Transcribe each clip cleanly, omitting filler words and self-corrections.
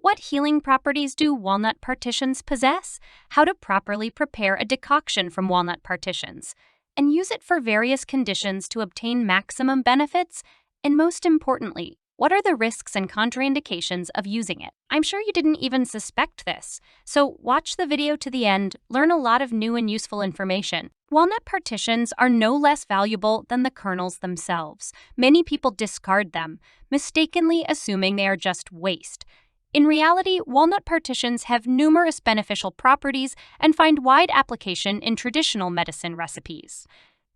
What healing properties do walnut partitions possess? How to properly prepare a decoction from walnut partitions, and use it for various conditions to obtain maximum benefits? And most importantly, what are the risks and contraindications of using it? I'm sure you didn't even suspect this, so watch the video to the end, learn a lot of new and useful information. Walnut partitions are no less valuable than the kernels themselves. Many people discard them, mistakenly assuming they are just waste. In reality, walnut partitions have numerous beneficial properties and find wide application in traditional medicine recipes.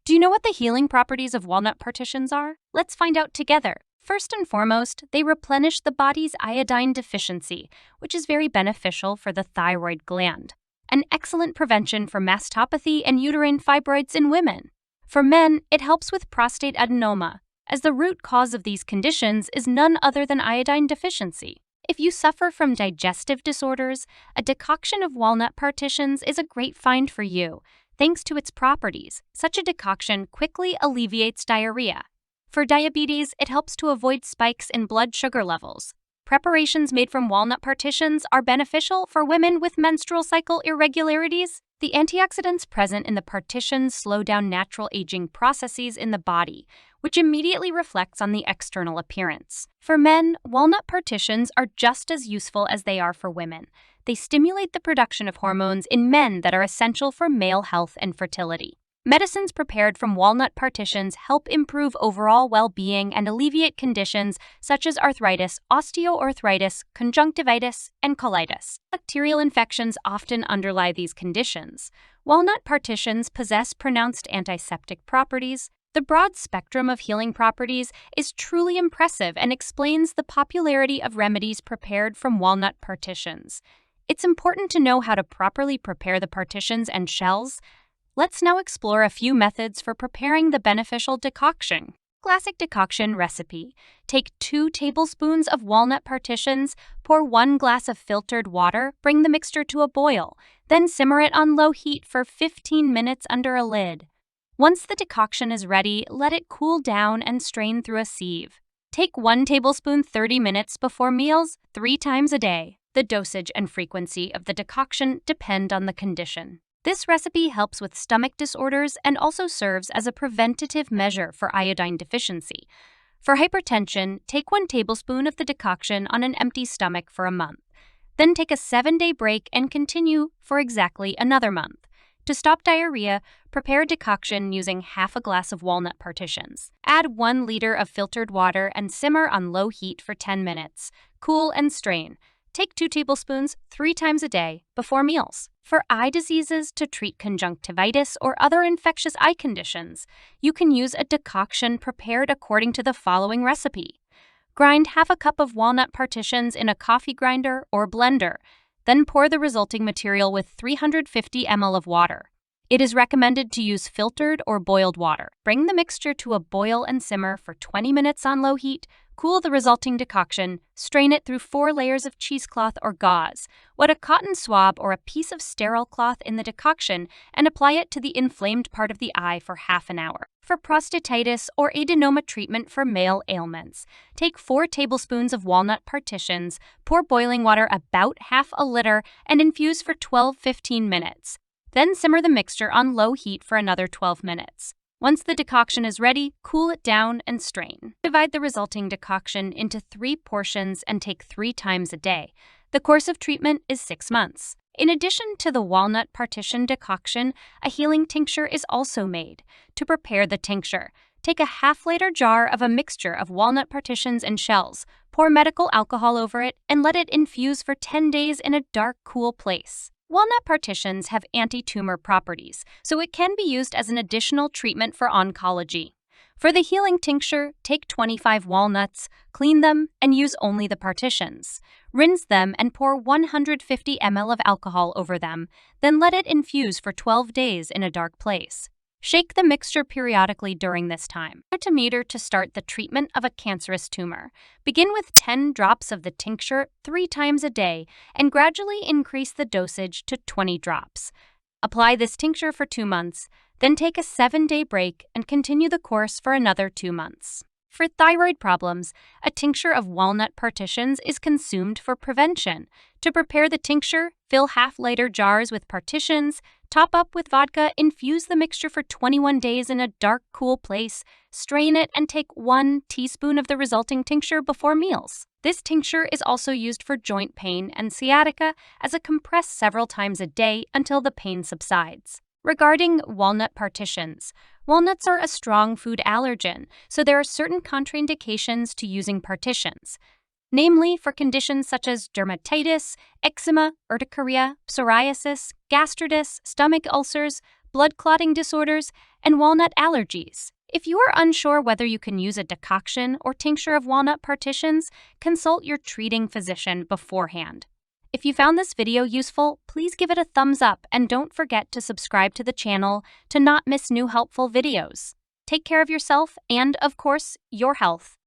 Do you know what the healing properties of walnut partitions are? Let's find out together. First and foremost, they replenish the body's iodine deficiency, which is very beneficial for the thyroid gland. An excellent prevention for mastopathy and uterine fibroids in women. For men, it helps with prostate adenoma, as the root cause of these conditions is none other than iodine deficiency. If you suffer from digestive disorders, a decoction of walnut partitions is a great find for you. Thanks to its properties, such a decoction quickly alleviates diarrhea. For diabetes, it helps to avoid spikes in blood sugar levels. Preparations made from walnut partitions are beneficial for women with menstrual cycle irregularities. The antioxidants present in the partitions slow down natural aging processes in the body, which immediately reflects on the external appearance. For men, walnut partitions are just as useful as they are for women. They stimulate the production of hormones in men that are essential for male health and fertility. Medicines prepared from walnut partitions help improve overall well-being and alleviate conditions such as arthritis, osteoarthritis, conjunctivitis, and colitis. Bacterial infections often underlie these conditions. Walnut partitions possess pronounced antiseptic properties. The broad spectrum of healing properties is truly impressive and explains the popularity of remedies prepared from walnut partitions. It's important to know how to properly prepare the partitions and shells. Let's now explore a few methods for preparing the beneficial decoction. Classic decoction recipe. Take 2 tablespoons of walnut partitions, pour 1 glass of filtered water, bring the mixture to a boil, then simmer it on low heat for 15 minutes under a lid. Once the decoction is ready, let it cool down and strain through a sieve. Take 1 tablespoon 30 minutes before meals, 3 times a day. The dosage and frequency of the decoction depend on the condition. This recipe helps with stomach disorders and also serves as a preventative measure for iodine deficiency. For hypertension, take 1 tablespoon of the decoction on an empty stomach for a month. Then take a 7-day break and continue for exactly another month. To stop diarrhea, prepare a decoction using half a glass of walnut partitions. Add 1 liter of filtered water and simmer on low heat for 10 minutes. Cool and strain. Take 2 tablespoons 3 times a day before meals. For eye diseases to treat conjunctivitis or other infectious eye conditions, you can use a decoction prepared according to the following recipe. Grind half a cup of walnut partitions in a coffee grinder or blender, then pour the resulting material with 350 ml of water. It is recommended to use filtered or boiled water. Bring the mixture to a boil and simmer for 20 minutes on low heat. Cool the resulting decoction, strain it through 4 layers of cheesecloth or gauze. Wet a cotton swab or a piece of sterile cloth in the decoction and apply it to the inflamed part of the eye for half an hour. For prostatitis or adenoma treatment for male ailments, take 4 tablespoons of walnut partitions, pour boiling water about half a liter, and infuse for 12-15 minutes. Then simmer the mixture on low heat for another 12 minutes. Once the decoction is ready, cool it down and strain. Divide the resulting decoction into 3 portions and take 3 times a day. The course of treatment is 6 months. In addition to the walnut partition decoction, a healing tincture is also made. To prepare the tincture, take a half-liter jar of a mixture of walnut partitions and shells, pour medical alcohol over it, and let it infuse for 10 days in a dark, cool place. Walnut partitions have anti-tumor properties, so it can be used as an additional treatment for oncology. For the healing tincture, take 25 walnuts, clean them, and use only the partitions. Rinse them and pour 150 ml of alcohol over them, then let it infuse for 12 days in a dark place. Shake the mixture periodically during this time. Meter to start the treatment of a cancerous tumor. Begin with 10 drops of the tincture 3 times a day and gradually increase the dosage to 20 drops. Apply this tincture for 2 months, then take a 7-day break and continue the course for another 2 months. For thyroid problems, a tincture of walnut partitions is consumed for prevention. To prepare the tincture, fill half-liter jars with partitions, top up with vodka, infuse the mixture for 21 days in a dark, cool place, strain it, and take 1 teaspoon of the resulting tincture before meals. This tincture is also used for joint pain and sciatica as a compress several times a day until the pain subsides. Regarding walnut partitions, walnuts are a strong food allergen, so there are certain contraindications to using partitions, namely for conditions such as dermatitis, eczema, urticaria, psoriasis, gastritis, stomach ulcers, blood clotting disorders, and walnut allergies. If you are unsure whether you can use a decoction or tincture of walnut partitions, consult your treating physician beforehand. If you found this video useful, please give it a thumbs up and don't forget to subscribe to the channel to not miss new helpful videos. Take care of yourself and, of course, your health.